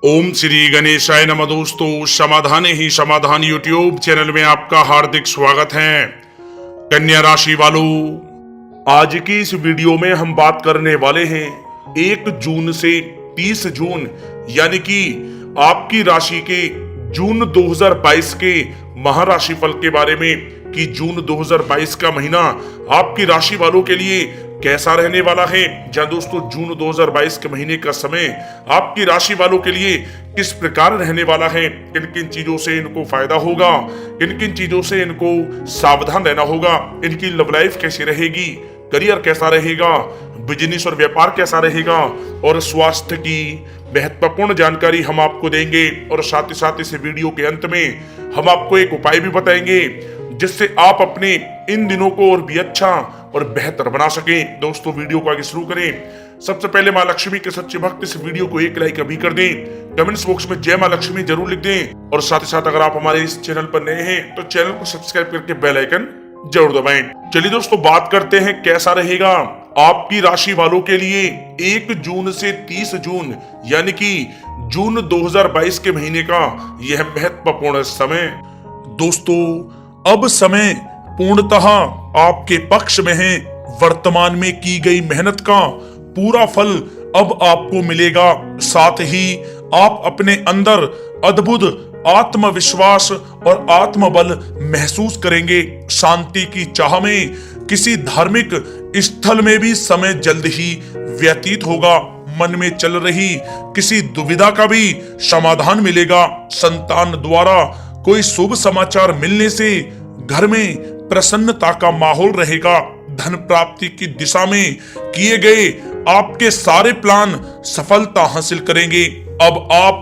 ओम श्री गणेशाय नमः। दोस्तों, समाधान ही समाधान यूट्यूब चैनल में आपका हार्दिक स्वागत है। कन्या राशि वालों, आज की इस वीडियो में हम बात करने वाले हैं 1 जून से 30 जून यानी कि आपकी राशि के जून 2022 के महाराशिफल के बारे में कि जून 2022 का महीना आपकी राशि वालों के लिए कैसा रहने वाला है। जहां दोस्तों जून 2022 के महीने का समय आपकी राशि वालों के लिए किस प्रकार रहने वाला है, किन किन चीजों से इनको फायदा होगा, किन किन चीजों से इनको सावधान रहना होगा, इनकी लव लाइफ कैसी रहेगी, करियर कैसा रहेगा, बिजनेस और व्यापार कैसा रहेगा और स्वास्थ्य की महत्वपूर्ण जानकारी हम आपको देंगे। और साथ ही साथ इस वीडियो के अंत में हम आपको एक उपाय भी बताएंगे जिससे आप अपने इन दिनों को और भी अच्छा और बेहतर बना सकें। दोस्तों, वीडियो को आगे शुरू करें। सबसे पहले मां लक्ष्मी के सच्चे भक्त इस वीडियो को एक लाइक अभी कर दें, कमेंट्स बॉक्स में जय मां लक्ष्मी जरूर लिख दें और साथ ही साथ अगर आप हमारे इस चैनल पर नए हैं तो चैनल को सब्सक्राइब करके बेल आइकन जरूर दबाएं। चलिए दोस्तों, बात करते हैं कैसा रहेगा आपकी राशि वालों के लिए 1 जून से 30 जून यानी कि जून 2022 के महीने का यह महत्वपूर्ण समय। दोस्तों, अब समय पूर्णतः आपके पक्ष में है। वर्तमान में की गई मेहनत का पूरा फल अब आपको मिलेगा। साथ ही आप अपने अंदर अद्भुत आत्मविश्वास और आत्मबल महसूस करेंगे। शांति की चाह में किसी धार्मिक स्थल में भी समय जल्द ही व्यतीत होगा। मन में चल रही किसी दुविधा का भी समाधान मिलेगा। संतान द्वारा कोई शुभ समाचार मिलने से घर में प्रसन्नता का माहौल रहेगा। धन प्राप्ति की दिशा में किए गए आपके सारे प्लान सफलता हासिल करेंगे। अब आप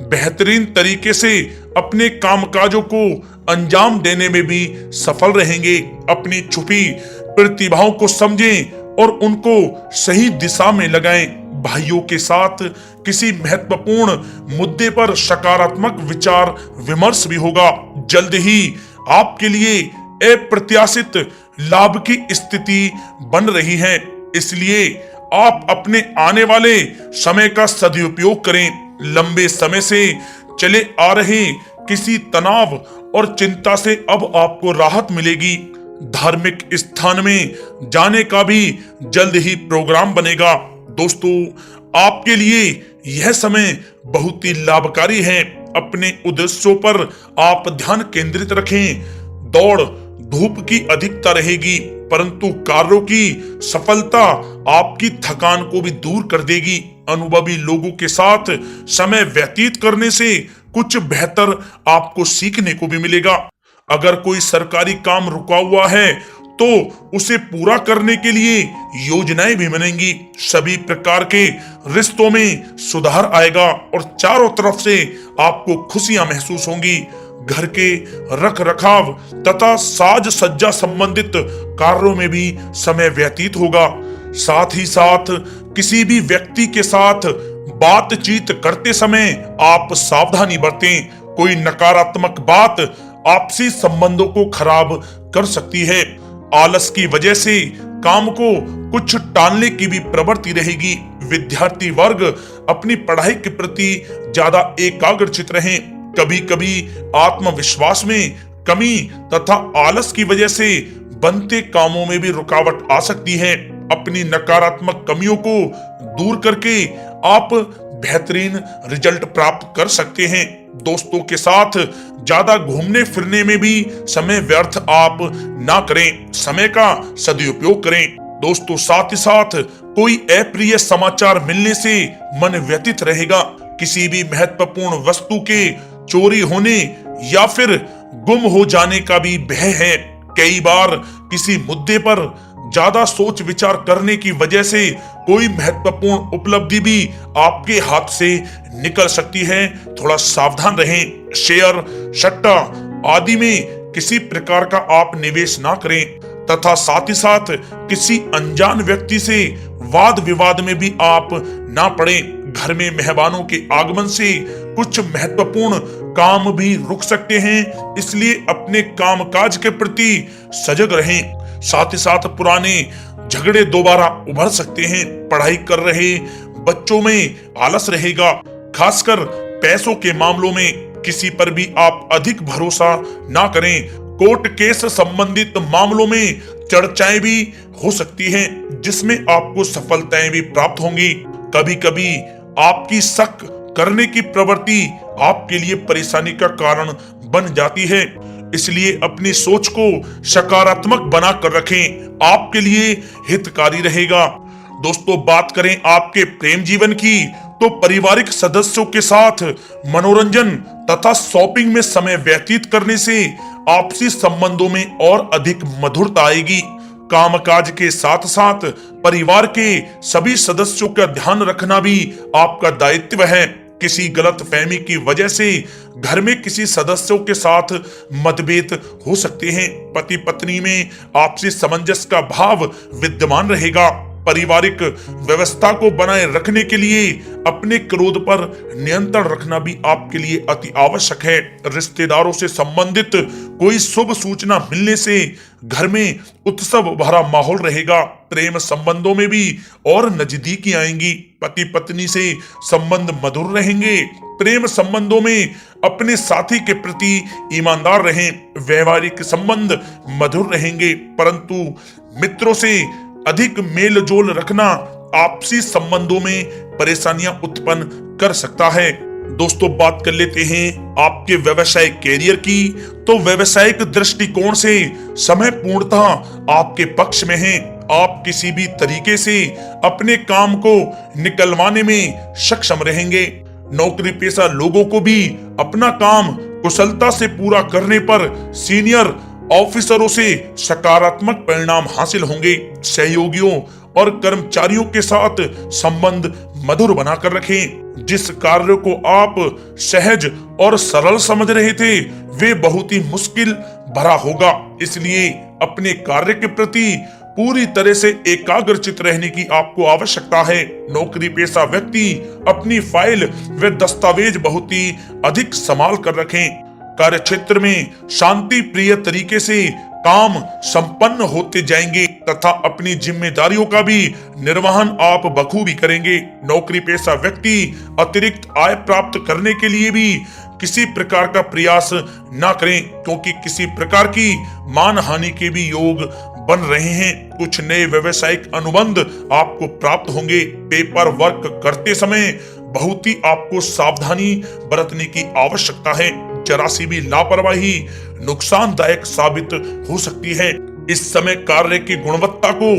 बेहतरीन तरीके से अपने कामकाजों को अंजाम देने में भी सफल रहेंगे। अपनी छुपी प्रतिभाओं को समझें और उनको सही दिशा में लगाएं। भाइयों के साथ किसी महत्वपूर्ण मुद्दे पर सकारात्मक विचार विमर्श भी होगा। जल्द ही आपके लिए अप्रत्याशित लाभ की स्थिति बन रही है, इसलिए आप अपने आने वाले समय का सदुपयोग करें। लंबे समय से चले आ रहे किसी तनाव और चिंता से अब आपको राहत मिलेगी। धार्मिक स्थान में जाने का भी जल्द ही प्रोग्राम बनेगा। दोस्तों, आपके लिए यह समय बहुत ही लाभकारी है। अपने उद्देश्यों पर आप ध्यान केंद्रित रखें। दौड़ धूप की अधिकता रहेगी, परंतु कार्यों की सफलता आपकी थकान को भी दूर कर देगी। अनुभवी लोगों के साथ समय व्यतीत करने से कुछ बेहतर आपको सीखने को भी मिलेगा। अगर कोई सरकारी काम रुका हुआ है तो उसे पूरा करने के लिए योजनाएं भी बनेंगी। सभी प्रकार के रिश्तों में सुधार आएगा और चारों तरफ से आपको खुशियां महसूस होंगी। घर के रख रखाव तथा साज सज्जा संबंधित कार्यों में भी समय व्यतीत होगा। साथ ही साथ किसी भी व्यक्ति के साथ बातचीत करते समय आप सावधानी बरतें। कोई नकारात्मक बात आपसी संबंधों को खराब कर सकती है। आलस की वजह से काम को कुछ टालने की भी प्रवृत्ति रहेगी। विद्यार्थी वर्ग अपनी पढ़ाई के प्रति ज्यादा एकाग्रचित रहें। कभी कभी आत्मविश्वास में कमी तथा आलस की वजह से बनते कामों में भी रुकावट आ सकती है। अपनी नकारात्मक कमियों को दूर करके आप बेहतरीन रिजल्ट प्राप्त कर सकते हैं। दोस्तों के साथ ज्यादा घूमने फिरने में भी समय व्यर्थ आप ना करें, समय का सदुपयोग करें। दोस्तों, साथ ही साथ कोई अप्रिय समाचार मिलने से मन व्यतीत रहेगा। किसी भी महत्वपूर्ण वस्तु के चोरी होने या फिर गुम हो जाने का भी भय है। कई बार किसी मुद्दे पर ज्यादा सोच विचार करने की वजह से कोई महत्वपूर्ण उपलब्धि भी आपके हाथ से निकल सकती है। थोड़ा सावधान रहें। शेयर सट्टा आदि में किसी प्रकार का आप निवेश ना करें तथा साथ ही साथ किसी अनजान व्यक्ति से वाद विवाद में भी आप ना पड़ें। घर में मेहमानों के आगमन से कुछ महत्वपूर्ण काम भी रुक सकते हैं, इसलिए अपने कामकाज के प्रति सजग रहें। साथ ही साथ पुराने झगड़े दोबारा उभर सकते हैं। पढ़ाई कर रहे बच्चों में आलस रहेगा। खासकर पैसों के मामलों में किसी पर भी आप अधिक भरोसा ना करें। कोर्ट केस संबंधित मामलों में चर्चाएं भी हो सकती हैं, जिसमें आपको सफलताएं भी प्राप्त होंगी। कभी कभी आपकी शक करने की प्रवृत्ति आपके लिए परेशानी का कारण बन जाती है, इसलिए अपनी सोच को सकारात्मक बनाकर रखें, आपके लिए हितकारी रहेगा। दोस्तों, बात करें आपके प्रेम जीवन की, तो पारिवारिक सदस्यों के साथ मनोरंजन तथा शॉपिंग में समय व्यतीत करने से आपसी संबंधों में और अधिक मधुरता आएगी। कामकाज के साथ साथ परिवार के सभी सदस्यों का ध्यान रखना भी आपका दायित्व है। किसी गलत फहमी की वजह से घर में किसी सदस्यों के साथ मतभेद हो सकते हैं। पति पत्नी में आपसी सामंजस्य का भाव विद्यमान रहेगा। पारिवारिक व्यवस्था को बनाए रखने के लिए अपने क्रोध पर नियंत्रण रखना भी आपके लिए अति आवश्यक है। रिश्तेदारों से संबंधित कोई शुभ सूचना मिलने से घर में उत्सव भरा माहौल रहेगा। प्रेम संबंधों में भी और नजदीकी आएंगी। पति पत्नी से संबंध मधुर रहेंगे। प्रेम संबंधों में अपने साथी के प्रति ईमानदार रहें। वैवाहिक संबंध मधुर रहेंगे, परंतु मित्रों से अधिक मेल जोल रखना आपसी संबंधों में परेशानियां उत्पन्न कर सकता है। दोस्तों, बात कर लेते हैं आपके व्यवसायिक कैरियर की। तो व्यवसायिक दृष्टिकोण से समय पूर्णतः आपके पक्ष में है। आप किसी भी तरीके से अपने काम को निकलवाने में सक्षम रहेंगे। नौकरी पेशा लोगों को भी अपना काम कुशलता से पूरा करने पर सीनियर ऑफिसरों से सकारात्मक परिणाम हासिल होंगे। सहयोगियों और कर्मचारियों के साथ संबंध मधुर बनाकर रखें। जिस कार्य को आप सहज और सरल समझ रहे थे, वे बहुत ही मुश्किल भरा होगा। इसलिए अपने कार्य के प्रति पूरी तरह से एकाग्रचित रहने की आपको आवश्यकता है। नौकरी पेशा व्यक्ति अपनी फाइल व दस्तावेज बहुत ही अधिक संभाल कर रखें। कार्य क्षेत्र में शांति प्रिय तरीके से काम संपन्न होते जाएंगे तथा अपनी जिम्मेदारियों का भी निर्वहन आप बखूबी करेंगे। नौकरी पेशा व्यक्ति अतिरिक्त आय प्राप्त करने के लिए भी किसी प्रकार का प्रयास न करें, क्योंकि किसी प्रकार की मान हानि के भी योग बन रहे हैं। कुछ नए व्यवसायिक अनुबंध आपको प्राप्त होंगे। पेपर वर्क करते समय बहुत ही आपको सावधानी बरतने की आवश्यकता है। जरा सी भी लापरवाही नुकसानदायक साबित हो सकती है। इस समय कार्य की गुणवत्ता को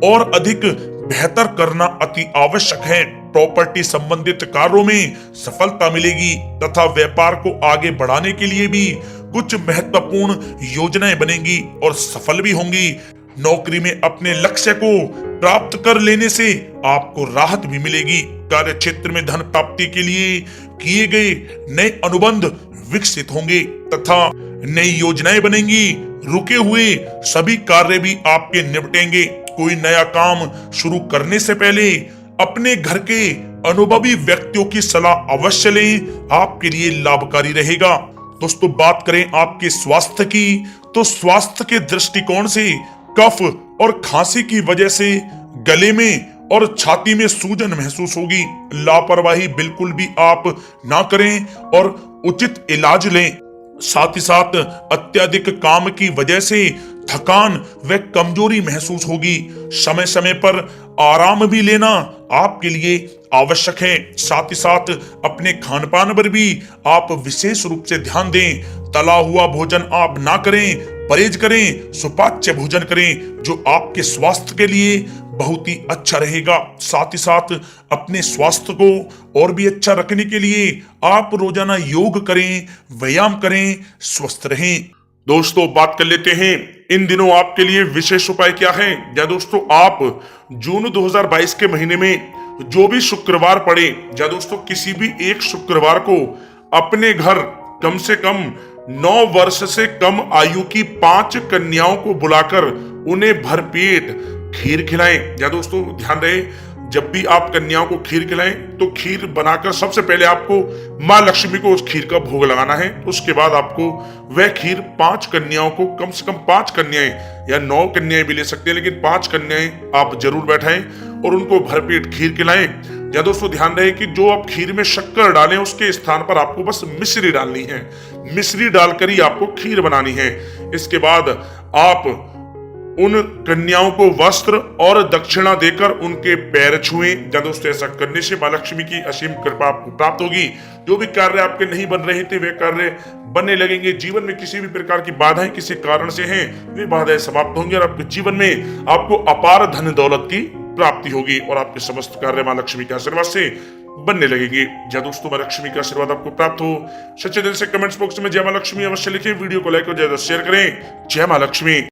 और अधिक बेहतर करना अति आवश्यक है। प्रॉपर्टी संबंधित कार्यों में सफलता मिलेगी तथा व्यापार को आगे बढ़ाने के लिए भी कुछ महत्वपूर्ण योजनाएं बनेंगी और सफल भी होंगी। नौकरी में अपने लक्ष्य को प्राप्त कर लेने से आपको राहत भी मिलेगी। कार्य क्षेत्र में धन प्राप्ति के लिए किए गए नए अनुबंध विकसित होंगे तथा नई योजनाएं बनेंगी। रुके हुए सभी कार्य भी आपके निपटेंगे। कोई नया काम शुरू करने से पहले अपने घर के अनुभवी व्यक्तियों की सलाह अवश्य लें, आपके लिए लाभकारी रहेगा। दोस्तों, बात करें आपके स्वास्थ्य की, तो स्वास्थ्य के दृष्टिकोण से कफ और खांसी की वजह से गले में और छाती में सूजन महसूस होगी। लापरवाही बिल्कुल भी आप ना करें और उचित इलाज लें। साथ ही साथ अत्यधिक काम की वजह से थकान व कमजोरी महसूस होगी। समय समय पर आराम भी लेना आपके लिए आवश्यक है। साथ ही साथ अपने खान पान पर भी आप विशेष रूप से ध्यान दें। तला हुआ भोजन आप ना करें, परहेज करें, सुपाच्य भोजन करें, जो आपके स्वास्थ्य के लिए बहुत ही अच्छा रहेगा। साथ ही साथ अपने स्वास्थ्य को और भी अच्छा रखने के लिए आप रोजाना योग करें, व्यायाम करें, स्वस्थ रहें। दोस्तों, बात कर लेते हैं इन दिनों आपके लिए विशेष उपाय क्या है। या दोस्तों, आप जून 2022 के महीने में जो भी शुक्रवार पड़े, या दोस्तों किसी भी एक शुक्रवार को अपने घर कम से कम 9 वर्ष से कम आयु की 5 कन्याओं को बुलाकर उन्हें भरपेट खीर खिलाएं। या दोस्तों, ध्यान रहे, जब भी आप कन्याओं को खीर खिलाएं तो खीर बनाकर सबसे पहले आपको माँ लक्ष्मी को उस खीर का भोग लगाना है। उसके बाद आपको वह खीर 5 कन्याओं को, कम से कम 5 कन्याएं या 9 कन्याएं भी ले सकते हैं, लेकिन 5 कन्याएं आप जरूर बैठाएं और उनको भरपेट खीर खिलाएं। या दोस्तों ध्यान रहे कि जो आप खीर में शक्कर डालें उसके स्थान पर आपको बस मिश्री डालनी है। मिश्री डालकर ही आपको खीर बनानी है। इसके बाद आप उन कन्याओं को वस्त्र और दक्षिणा देकर उनके पैर छुएं। या दोस्तों ऐसा करने से मां लक्ष्मी की असीम कृपा आपको प्राप्त होगी। जो भी कार्य आपके नहीं बन रहे थे वे कार्य बनने लगेंगे। जीवन में किसी भी प्रकार की बाधाएं किसी कारण से हैं, वे बाधाएं समाप्त होंगी और आपके जीवन में आपको अपार धन दौलत की प्राप्ति होगी और आपके समस्त कार्य मां लक्ष्मी के आशीर्वाद से बनने लगेंगे। जय दोस्तों, मां लक्ष्मी का आशीर्वाद आपको प्राप्त हो। सच्चे दिल से कमेंट्स बॉक्स में जय मां लक्ष्मी अवश्य लिखें। वीडियो को लाइक और ज्यादा शेयर करें। जय मां लक्ष्मी।